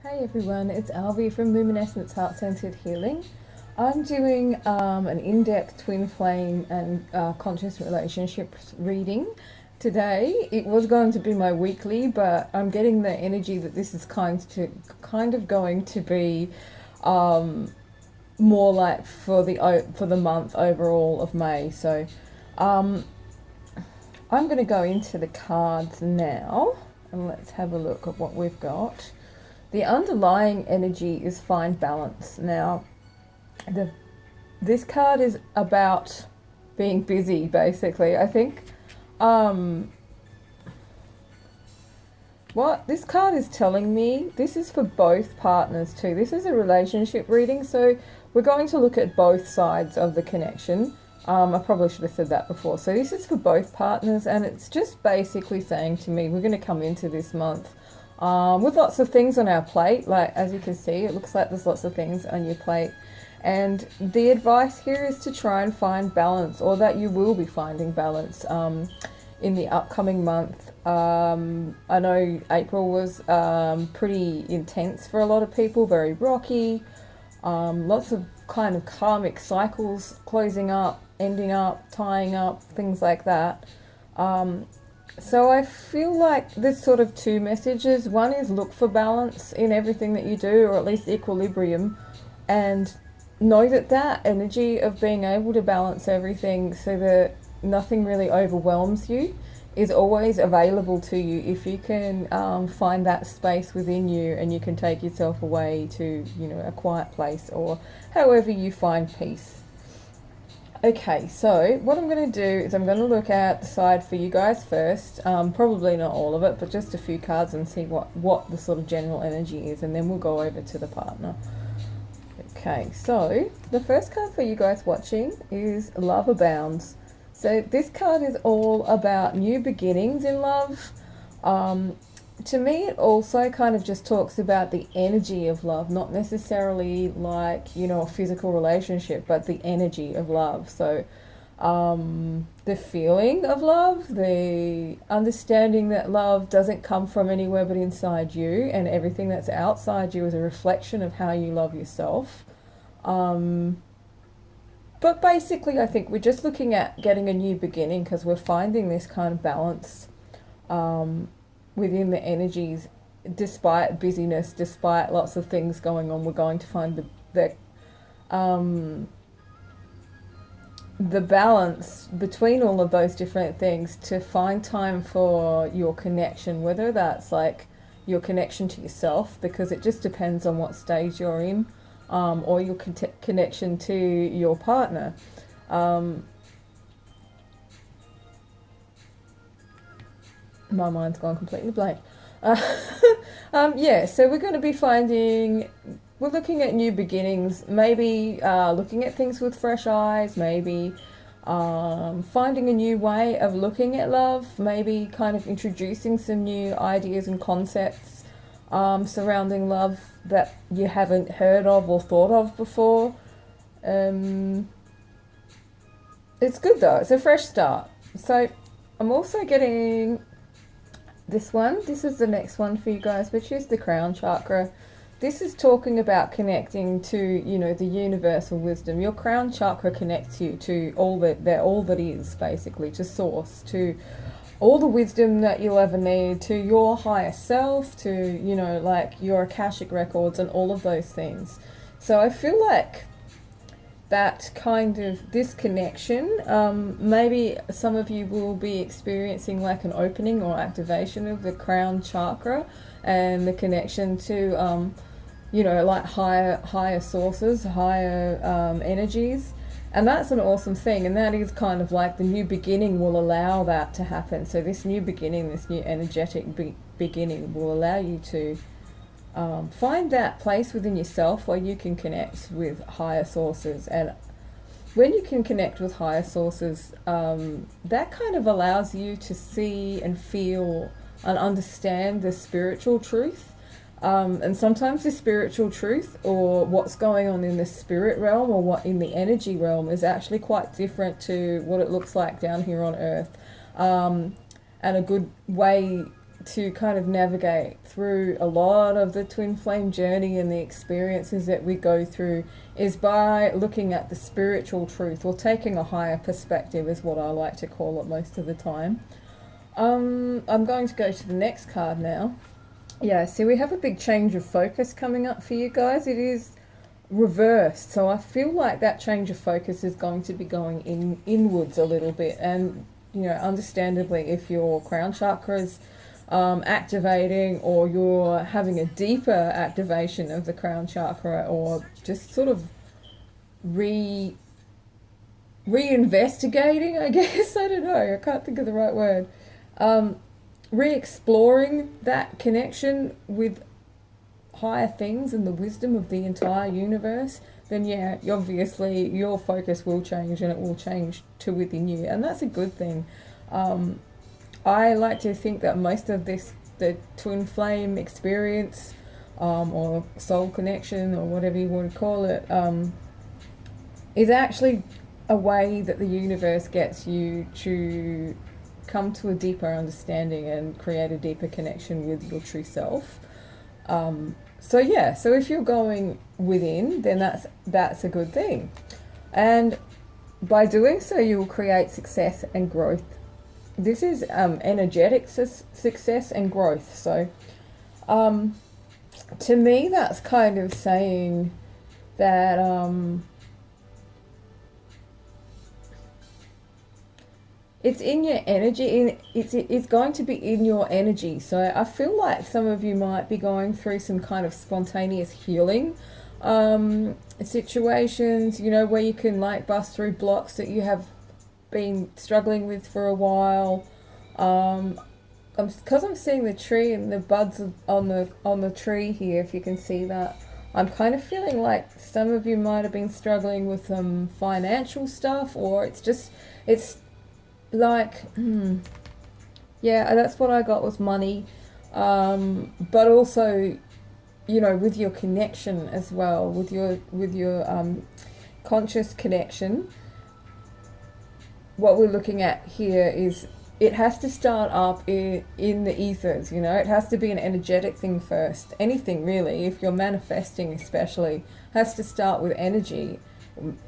Hey everyone, it's Alvi from Luminescence Heart Centered Healing. I'm doing an in-depth twin flame and conscious relationships reading today. It was going to be my weekly, but I'm getting the energy that this is kind of going to be more like for the month overall of May. So um, I'm going to go into the cards now and let's have a look at what we've got. The underlying energy is find balance. Now, this card is about being busy, basically. I think what this card is telling me, this is for both partners too. This is a relationship reading, so we're going to look at both sides of the connection. I probably should have said that before. So this is for both partners, and it's just basically saying to me, we're going to come into this month with lots of things on our plate. Like, as you can see, it looks like there's lots of things on your plate. And the advice here is to try and find balance, or that you will be finding balance in the upcoming month. I know April was pretty intense for a lot of people, very rocky. Lots of kind of karmic cycles closing up, ending up, tying up, things like that. So I feel like there's sort of two messages. One is look for balance in everything that you do, or at least equilibrium, and know that that energy of being able to balance everything so that nothing really overwhelms you is always available to you if you can find that space within you, and you can take yourself away to, you know, a quiet place or however you find peace. Okay, so what I'm going to do is I'm going to look at the side for you guys first, probably not all of it, but just a few cards, and see what the sort of general energy is, and then we'll go over to the partner. Okay, so the first card for you guys watching is Love Abounds. So this card is all about new beginnings in love. To me, it also kind of just talks about the energy of love, not necessarily like, you know, a physical relationship, but the energy of love. So the feeling of love, the understanding that love doesn't come from anywhere but inside you, and everything that's outside you is a reflection of how you love yourself. But basically, I think we're just looking at getting a new beginning, because we're finding this kind of balance within the energies. Despite busyness, despite lots of things going on, we're going to find the balance between all of those different things, to find time for your connection, whether that's like your connection to yourself, because it just depends on what stage you're in, or your connection to your partner. My mind's gone completely blank. Yeah, so we're going to be we're looking at new beginnings, maybe looking at things with fresh eyes, maybe finding a new way of looking at love, maybe kind of introducing some new ideas and concepts surrounding love that you haven't heard of or thought of before. It's good though, it's a fresh start. So I'm also getting this one. This is the next one for you guys, which is the crown chakra. This is talking about connecting to, you know, the universal wisdom. Your crown chakra connects you to all that is, basically, to source, to all the wisdom that you'll ever need, to your higher self, to, you know, like your Akashic records and all of those things. So I feel like that kind of this connection, maybe some of you will be experiencing like an opening or activation of the crown chakra, and the connection to you know, like higher sources, higher energies. And that's an awesome thing, and that is kind of like the new beginning will allow that to happen. So this new beginning, this new energetic beginning will allow you to find that place within yourself where you can connect with higher sources. And when you can connect with higher sources, that kind of allows you to see and feel and understand the spiritual truth. And sometimes the spiritual truth, or what's going on in the spirit realm, or what in the energy realm, is actually quite different to what it looks like down here on earth. And a good way to kind of navigate through a lot of the twin flame journey and the experiences that we go through is by looking at the spiritual truth, or taking a higher perspective is what I like to call it most of the time. I'm going to go to the next card now. Yeah, see, we have a big change of focus coming up for you guys. It is reversed, so I feel like that change of focus is going to be going inwards a little bit. And understandably, if your crown chakra is activating, or you're having a deeper activation of the crown chakra, or just sort of reinvestigating, I guess, I don't know, I can't think of the right word, re-exploring that connection with higher things and the wisdom of the entire universe, then yeah, obviously your focus will change, and it will change to within you, and that's a good thing. I like to think that most of this, the twin flame experience, or soul connection, or whatever you want to call it, is actually a way that the universe gets you to come to a deeper understanding and create a deeper connection with your true self. So if you're going within, then that's a good thing. And by doing so, you will create success and growth. This is energetic success and growth. So to me, that's kind of saying that it's in your energy, it's going to be in your energy. So I feel like some of you might be going through some kind of spontaneous healing situations, where you can like bust through blocks that you have been struggling with for a while. Because I'm seeing the tree and the buds on the tree here, if you can see that, I'm kind of feeling like some of you might have been struggling with some financial stuff, or it's like, yeah, that's what I got, was money, but also, with your connection as well, with your conscious connection. What we're looking at here is it has to start up in the ethers. It has to be an energetic thing first. Anything really, if you're manifesting especially, has to start with energy.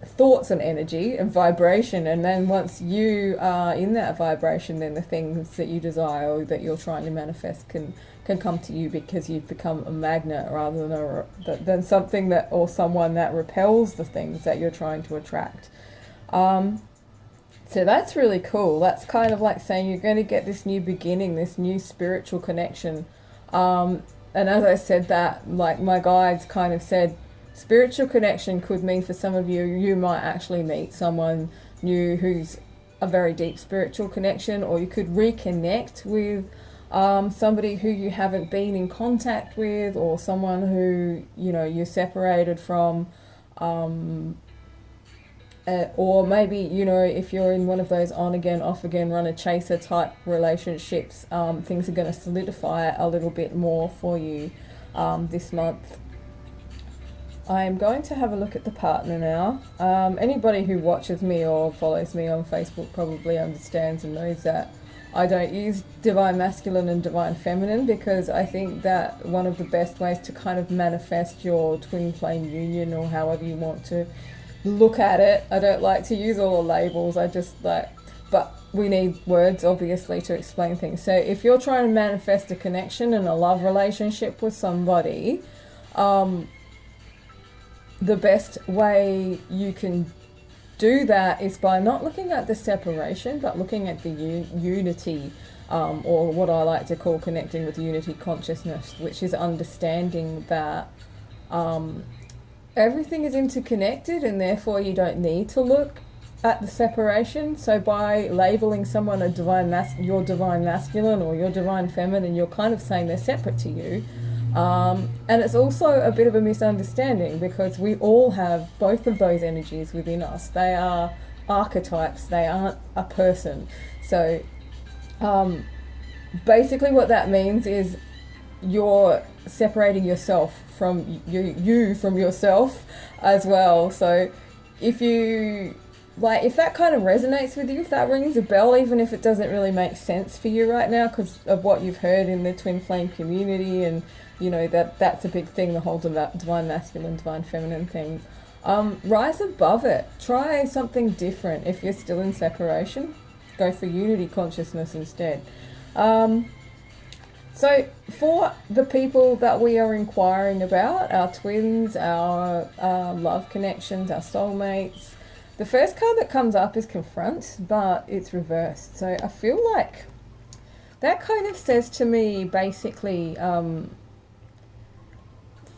Thoughts and energy and vibration, and then once you are in that vibration, then the things that you desire or that you're trying to manifest can come to you, because you've become a magnet rather than something that, or someone that repels the things that you're trying to attract. So that's really cool. That's kind of like saying you're going to get this new beginning, this new spiritual connection. And as I said that, like my guides kind of said, spiritual connection could mean for some of you, you might actually meet someone new who's a very deep spiritual connection, or you could reconnect with somebody who you haven't been in contact with, or someone who, you're separated from, or maybe, if you're in one of those on again, off again, runner chaser type relationships, things are going to solidify a little bit more for you this month. I'm going to have a look at the partner now. Anybody who watches me or follows me on Facebook probably understands and knows that I don't use divine masculine and divine feminine, because I think that one of the best ways to kind of manifest your twin flame union, or however you want to look at it, I don't like to use all the labels. I just like, but we need words obviously to explain things. So if you're trying to manifest a connection and a love relationship with somebody, the best way you can do that is by not looking at the separation, but looking at the unity, or what I like to call connecting with unity consciousness, which is understanding that everything is interconnected, and therefore you don't need to look at the separation. So by labeling someone your divine masculine or your divine feminine, you're kind of saying they're separate to you. And it's also a bit of a misunderstanding, because we all have both of those energies within us. They are archetypes, they aren't a person. So basically what that means is you're separating yourself from you from yourself as well. So if you like if that kind of resonates with you, if that rings a bell, even if it doesn't really make sense for you right now because of what you've heard in the twin flame community, and you know that's a big thing, the whole divine masculine, divine feminine thing. Rise above it. Try something different. If you're still in separation, go for unity consciousness instead. So for the people that we are inquiring about, our twins, our love connections, our soulmates, the first card that comes up is confront, but it's reversed. So I feel like that kind of says to me basically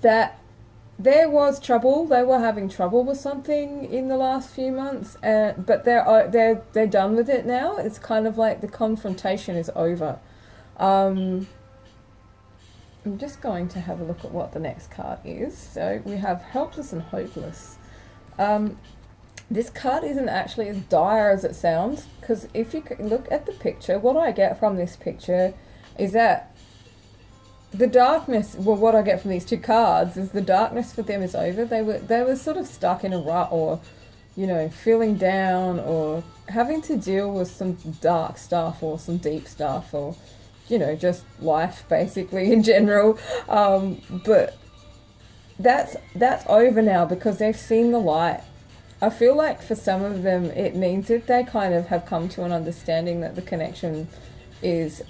that there was trouble. They were having trouble with something in the last few months, but they're done with it now. It's kind of like the confrontation is over. I'm just going to have a look at what the next card is. So we have helpless and hopeless. This card isn't actually as dire as it sounds, because if you look at the picture, what I get from this picture is that the darkness, well, what I get from these two cards is the darkness for them is over. They were sort of stuck in a rut, or, you know, feeling down, or having to deal with some dark stuff or some deep stuff, or, you know, just life basically in general. But that's over now because they've seen the light. I feel like for some of them it means that they kind of have come to an understanding that the connection is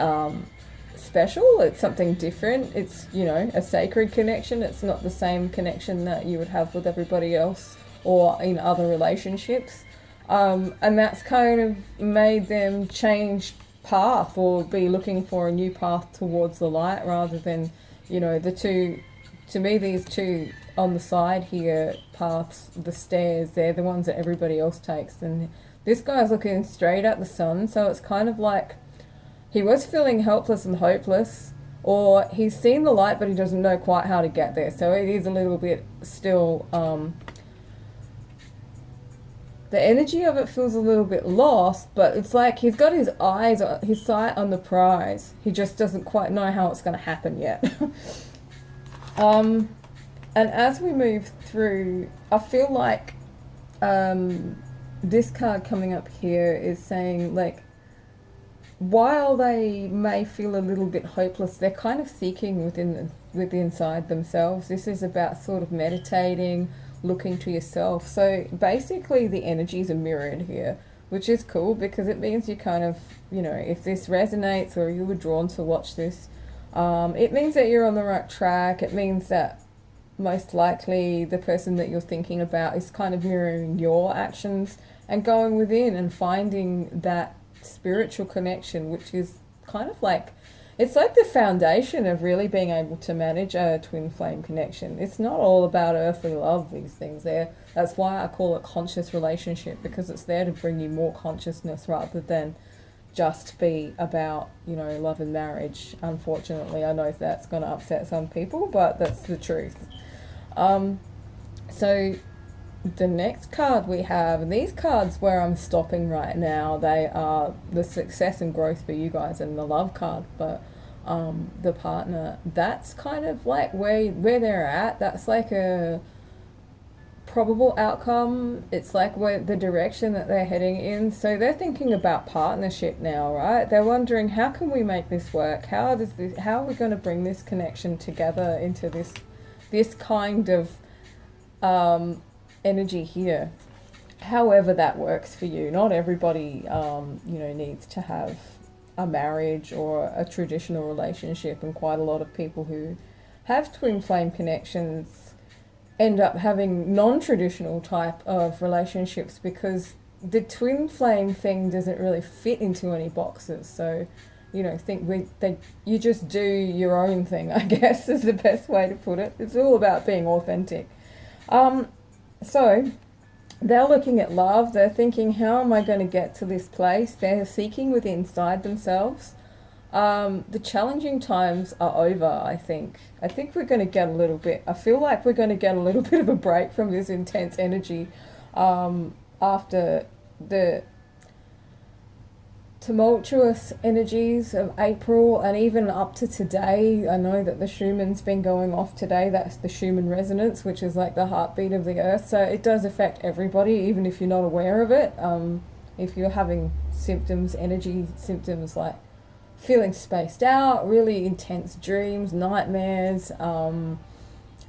special. It's something different. It's, you know, a sacred connection. It's not the same connection that you would have with everybody else or in other relationships. And that's kind of made them change path or be looking for a new path towards the light, rather than, you know, the two, to me, these two on the side here paths, the stairs, they're the ones that everybody else takes, and this guy's looking straight at the sun. So it's kind of like he was feeling helpless and hopeless, or he's seen the light but he doesn't know quite how to get there. So it is a little bit still the energy of it feels a little bit lost, but it's like he's got his sight on the prize. He just doesn't quite know how it's going to happen yet. And as we move through, I feel like this card coming up here is saying, like, while they may feel a little bit hopeless, they're kind of seeking within inside themselves. This is about sort of meditating, looking to yourself. So basically the energies are mirrored here, which is cool because it means you kind of, you know, if this resonates or you were drawn to watch this, it means that you're on the right track. It means that most likely the person that you're thinking about is kind of mirroring your actions and going within and finding that spiritual connection, which is kind of like, it's like the foundation of really being able to manage a twin flame connection. It's not all about earthly love, these things there. That's why I call it conscious relationship, because it's there to bring you more consciousness rather than just be about, you know, love and marriage. Unfortunately, I know that's going to upset some people, but that's the truth. So the next card we have, and these cards where I'm stopping right now, they are the success and growth for you guys, and the love card, but the partner, that's kind of like where they're at. That's like a probable outcome. It's like where the direction that they're heading in. So they're thinking about partnership now, right? They're wondering, how can we make this work? How are we going to bring this connection together into this kind of energy here? However that works for you. Not everybody you know, needs to have a marriage or a traditional relationship, and quite a lot of people who have twin flame connections end up having non-traditional type of relationships because the twin flame thing doesn't really fit into any boxes. So, you know, you just do your own thing, I guess, is the best way to put it. It's all about being authentic. So they're looking at love. They're thinking, how am I going to get to this place? They're seeking within inside themselves. The challenging times are over, I think. I think we're going to get I feel like we're going to get a little bit of a break from this intense energy after tumultuous energies of April and even up to today. I know that the Schumann's been going off today. That's the Schumann resonance, which is like the heartbeat of the earth. So it does affect everybody, even if you're not aware of it. If you're having symptoms, energy symptoms like feeling spaced out, really intense dreams, nightmares,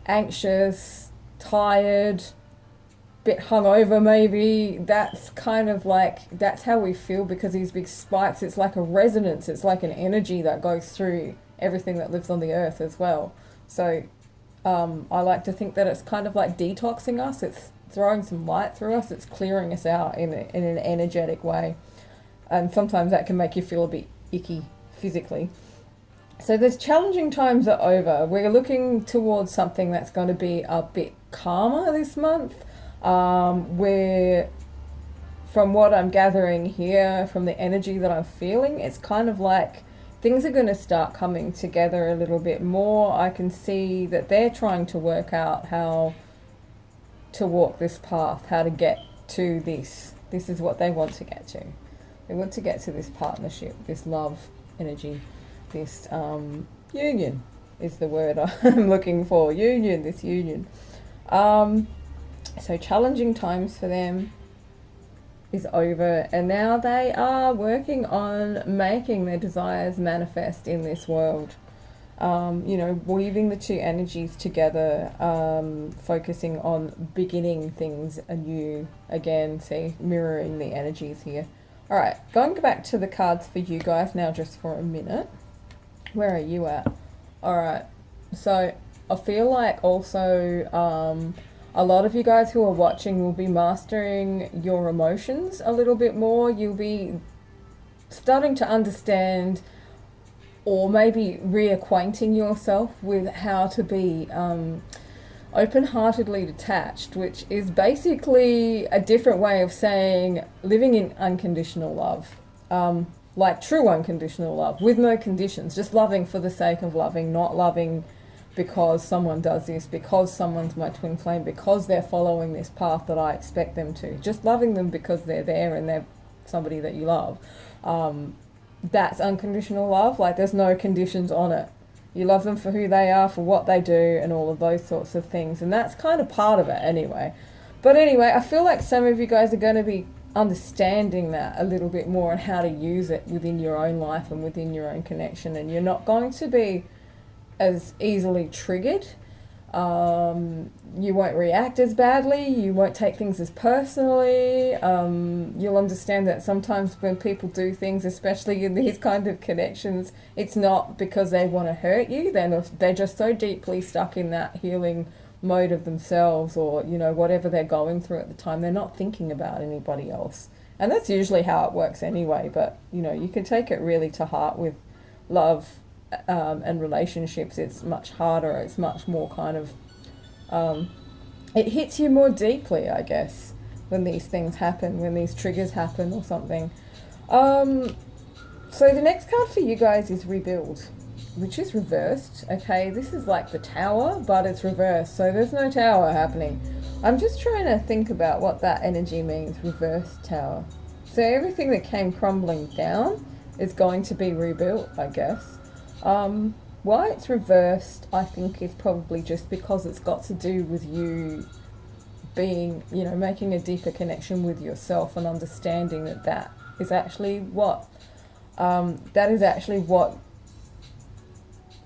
anxious, tired, bit hungover maybe, that's kind of like, that's how we feel, because these big spikes, it's like a resonance, it's like an energy that goes through everything that lives on the earth as well. So I like to think that it's kind of like detoxing us, it's throwing some light through us, it's clearing us out in an energetic way. And sometimes that can make you feel a bit icky physically. So those challenging times are over. We're looking towards something that's going to be a bit calmer this month. Where, from what I'm gathering here, from the energy that I'm feeling, it's kind of like things are going to start coming together a little bit more. I can see that they're trying to work out how to walk this path, how to get to this. This is what they want to get to. They want to get to this partnership, this love energy, this union is the word I'm looking for. Union, this union. So challenging times for them is over, and now they are working on making their desires manifest in this world. Weaving the two energies together, focusing on beginning things anew again, see, mirroring the energies here. All right, going back to the cards for you guys now just for a minute. Where are you at? All right, so I feel like also a lot of you guys who are watching will be mastering your emotions a little bit more. You'll be starting to understand, or maybe reacquainting yourself with how to be open-heartedly detached, which is basically a different way of saying living in unconditional love. Like true unconditional love, with no conditions, just loving for the sake of loving, not loving because someone does this, because someone's my twin flame, because they're following this path that I expect them to. Just loving them because they're there and they're somebody that you love. That's unconditional love. Like there's no conditions on it. You love them for who they are, for what they do, and all of those sorts of things. And that's kind of part of it anyway. But anyway, I feel like some of you guys are going to be understanding that a little bit more and how to use it within your own life and within your own connection. And you're not going to be as easily triggered. You won't react as badly. You won't take things as personally. You'll understand that sometimes when people do things, especially in these kind of connections, it's not because they want to hurt you. They're just so deeply stuck in that healing mode of themselves, or whatever they're going through at the time. They're not thinking about anybody else, and that's usually how it works anyway. But you can take it really to heart with love and relationships. It's much harder. It's much more kind of it hits you more deeply, I guess, when these things happen, when these triggers happen or something. So the next card for you guys is Rebuild, which is reversed. Okay, this is like the Tower, but it's reversed, so there's no tower happening. I'm just trying to think about what that energy means, reversed tower. So everything that came crumbling down is going to be rebuilt, I guess. Why it's reversed, I think, is probably just because it's got to do with you being, making a deeper connection with yourself and understanding that is actually what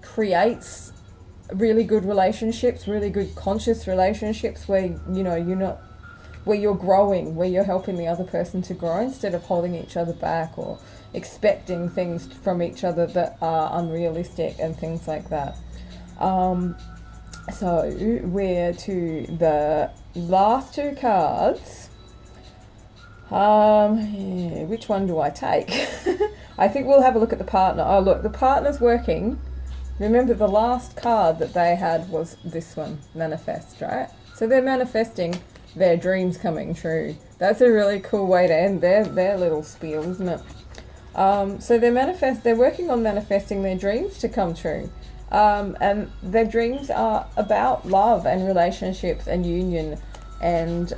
creates really good relationships, really good conscious relationships where, where you're growing, where you're helping the other person to grow instead of holding each other back or expecting things from each other that are unrealistic and things like that. So we're to the last two cards. Which one do I take? I think we'll have a look at the partner. Oh, look, the partner's working. Remember, the last card that they had was this one, manifest, right? So they're manifesting their dreams coming true. That's a really cool way to end their little spiel, isn't it? So they're working on manifesting their dreams to come true. And their dreams are about love and relationships and union. And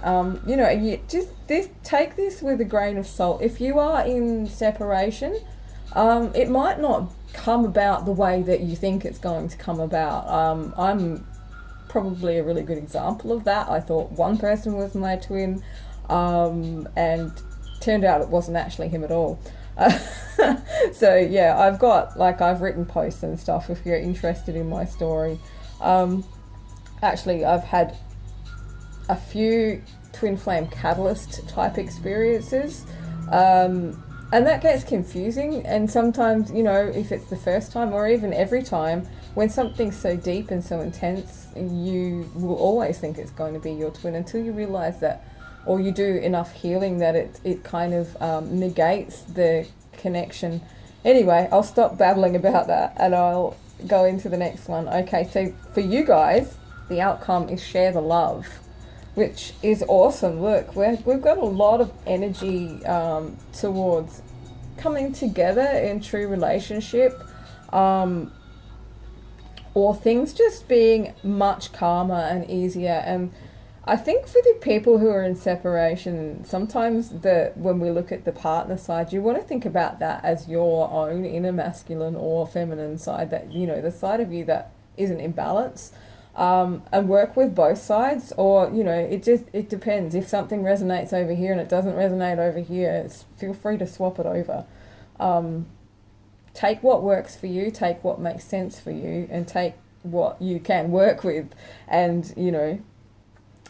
you just take this with a grain of salt. If you are in separation, it might not come about the way that you think it's going to come about. I'm probably a really good example of that. I thought one person was my twin, and turned out it wasn't actually him at all. So yeah, I've written posts and stuff if you're interested in my story. Actually, I've had a few twin flame catalyst type experiences, and that gets confusing. And sometimes, if it's the first time or even every time, when something's so deep and so intense, you will always think it's going to be your twin until you realize that, or you do enough healing that it kind of negates the connection. Anyway, I'll stop babbling about that and I'll go into the next one. Okay, so for you guys, the outcome is share the love, which is awesome. Look, we've got a lot of energy towards coming together in true relationship, or things just being much calmer and easier. And I think for the people who are in separation, sometimes when we look at the partner side, you want to think about that as your own inner masculine or feminine side, that, the side of you that isn't in balance. And work with both sides, or it depends. If something resonates over here and it doesn't resonate over here, feel free to swap it over. Take what works for you, take what makes sense for you, and take what you can work with. And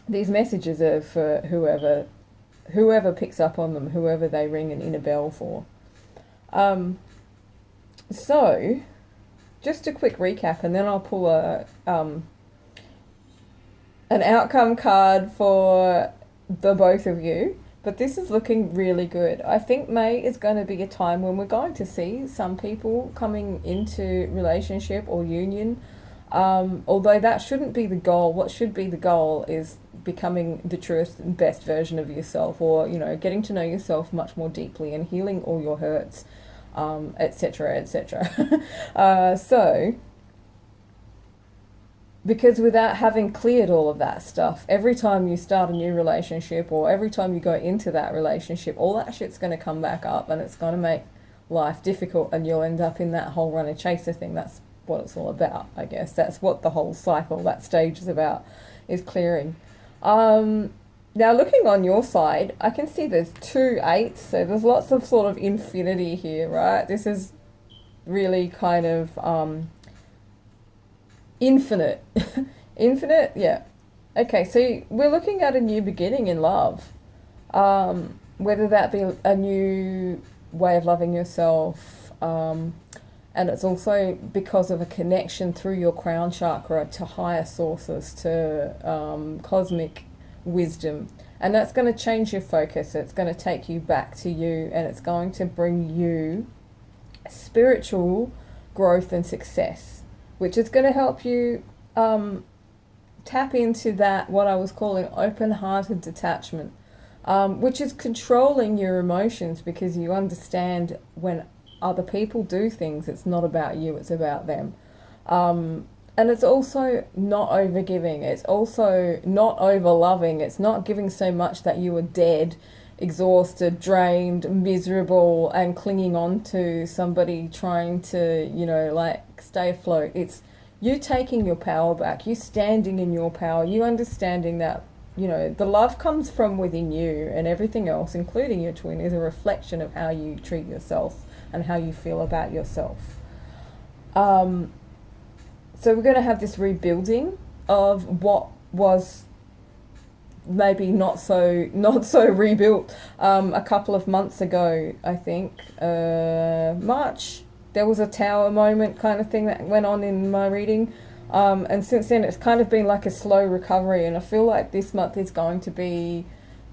these messages are for whoever picks up on them, whoever they ring an inner bell for. So just a quick recap, and then I'll pull an outcome card for the both of you, but this is looking really good. I think May is going to be a time when we're going to see some people coming into relationship or union, although that shouldn't be the goal. What should be the goal is becoming the truest and best version of yourself, or getting to know yourself much more deeply and healing all your hurts, etc., etc. So because without having cleared all of that stuff, every time you start a new relationship or every time you go into that relationship, all that shit's going to come back up and it's going to make life difficult, and you'll end up in that whole runner chaser thing. That's what it's all about, I guess. That's what the whole cycle, that stage is about, is clearing. Now looking on your side, I can see there's 2 8s, so there's lots of sort of infinity here, right? This is really kind of infinite. Infinite, yeah. Okay, so we're looking at a new beginning in love. Whether that be a new way of loving yourself, and it's also because of a connection through your crown chakra to higher sources, to cosmic wisdom. And that's going to change your focus. It's going to take you back to you, and it's going to bring you spiritual growth and success, which is going to help you tap into that, what I was calling open-hearted detachment, which is controlling your emotions, because you understand when other people do things, it's not about you, it's about them. And it's also not overgiving. It's also not over-loving. It's not giving so much that you are dead, exhausted, drained, miserable, and clinging on to somebody trying to, stay afloat. It's you taking your power back, you standing in your power, you understanding that, the love comes from within you, and everything else, including your twin, is a reflection of how you treat yourself and how you feel about yourself. So we're going to have this rebuilding of what was maybe not so rebuilt a couple of months ago. I think March, there was a tower moment kind of thing that went on in my reading, and since then it's kind of been like a slow recovery, and I feel like this month is going to be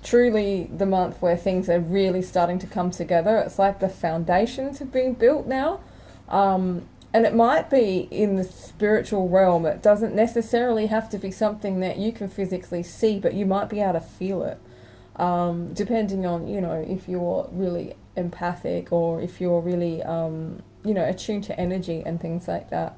truly the month where things are really starting to come together. It's like the foundations have been built now, and it might be in the spiritual realm. It doesn't necessarily have to be something that you can physically see, but you might be able to feel it, depending on, if you're really empathic, or if you're really, attuned to energy and things like that.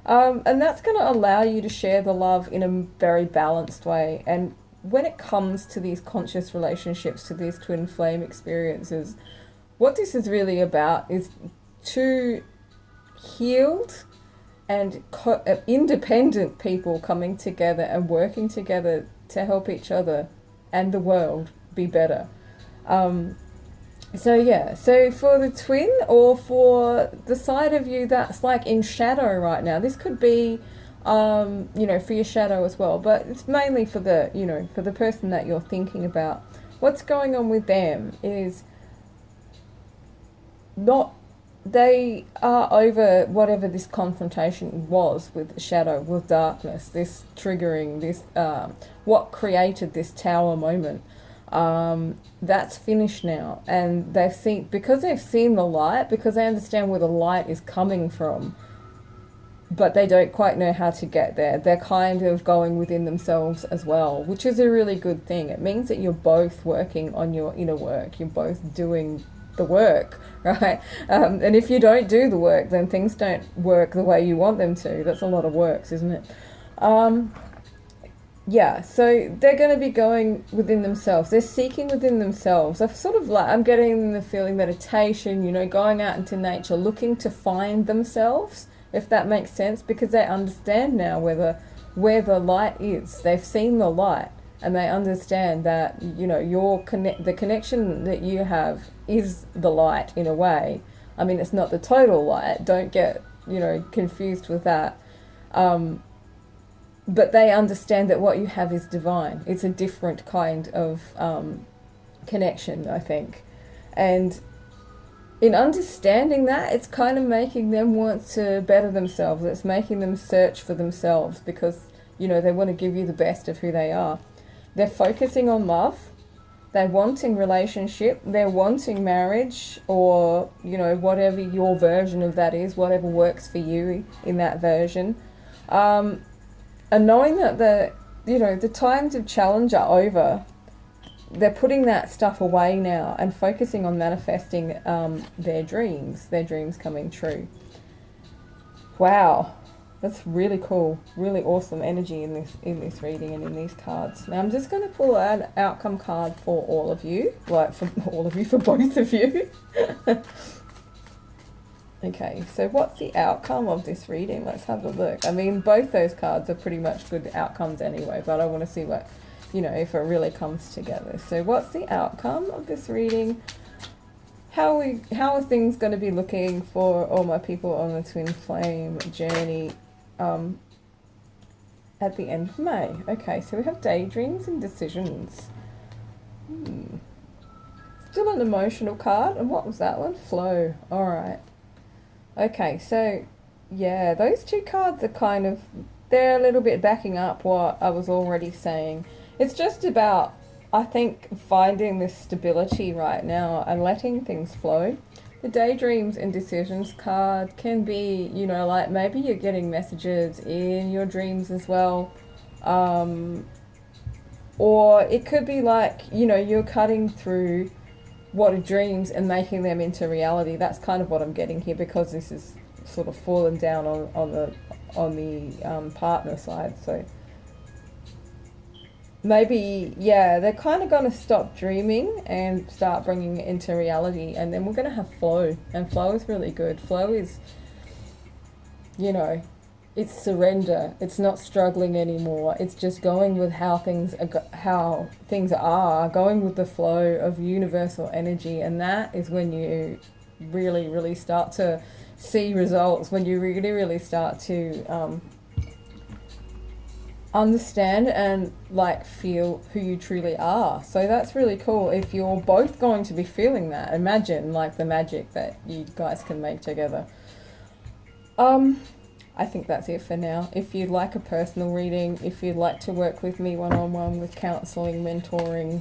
And that's going to allow you to share the love in a very balanced way. And when it comes to these conscious relationships, to these twin flame experiences, what this is really about is two healed and independent people coming together and working together to help each other and the world be better. So for the twin, or for the side of you that's like in shadow right now, this could be, for your shadow as well, but it's mainly for for the person that you're thinking about. What's going on with them is they are over whatever this confrontation was with shadow, with darkness, this triggering, this, what created this tower moment. That's finished now, and because they've seen the light, because they understand where the light is coming from, but they don't quite know how to get there. They're kind of going within themselves as well, which is a really good thing. It means that you're both working on your inner work. You're both doing the work, right? And if you don't do the work, then things don't work the way you want them to. That's a lot of works, isn't it? So they're going to be going within themselves. They're seeking within themselves. I'm getting the feeling meditation, going out into nature, looking to find themselves, if that makes sense, because they understand now where the light is. They've seen the light, and they understand that, the connection that you have is the light in a way. I mean, it's not the total light. Don't get, confused with that. But they understand that what you have is divine. It's a different kind of connection, I think. And in understanding that, it's kind of making them want to better themselves. It's making them search for themselves because, they want to give you the best of who they are. They're focusing on love. They're wanting relationship. They're wanting marriage, or, whatever your version of that is, whatever works for you in that version. And knowing that the times of challenge are over, they're putting that stuff away now and focusing on manifesting their dreams coming true. Wow, that's really cool, really awesome energy in this reading and in these cards. Now I'm just going to pull an outcome card for all of you, for both of you. Okay, so what's the outcome of this reading? Let's have a look. I mean, both those cards are pretty much good outcomes anyway, but I want to see what, if it really comes together. So what's the outcome of this reading? How are things going to be looking for all my people on the twin flame journey at the end of May? Okay, so we have daydreams and decisions. Still an emotional card. And what was that one? Flow. All right. Okay, so yeah, those two cards are they're a little bit backing up what I was already saying. It's just about, I think, finding this stability right now and letting things flow. The daydreams and decisions card can be, like maybe you're getting messages in your dreams as well. Or it could be like, you're cutting through what are dreams and making them into reality. That's kind of what I'm getting here, because this is sort of fallen down on the partner side. So maybe, they're kind of going to stop dreaming and start bringing it into reality, and then we're going to have flow, and flow is really good. Flow is, it's surrender. It's not struggling anymore. It's just going with how things are, going with the flow of universal energy, and that is when you really, really start to see results, when you really, really start to understand and feel who you truly are. So that's really cool. If you're both going to be feeling that, imagine the magic that you guys can make together. I think that's it for now. If you'd like a personal reading, if you'd like to work with me one-on-one with counselling, mentoring,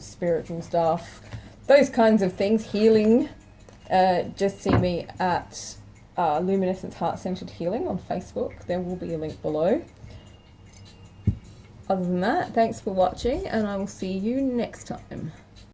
spiritual stuff, those kinds of things, healing, just see me at Luminescence Heart-Centered Healing on Facebook. There will be a link below. Other than that, thanks for watching, and I will see you next time.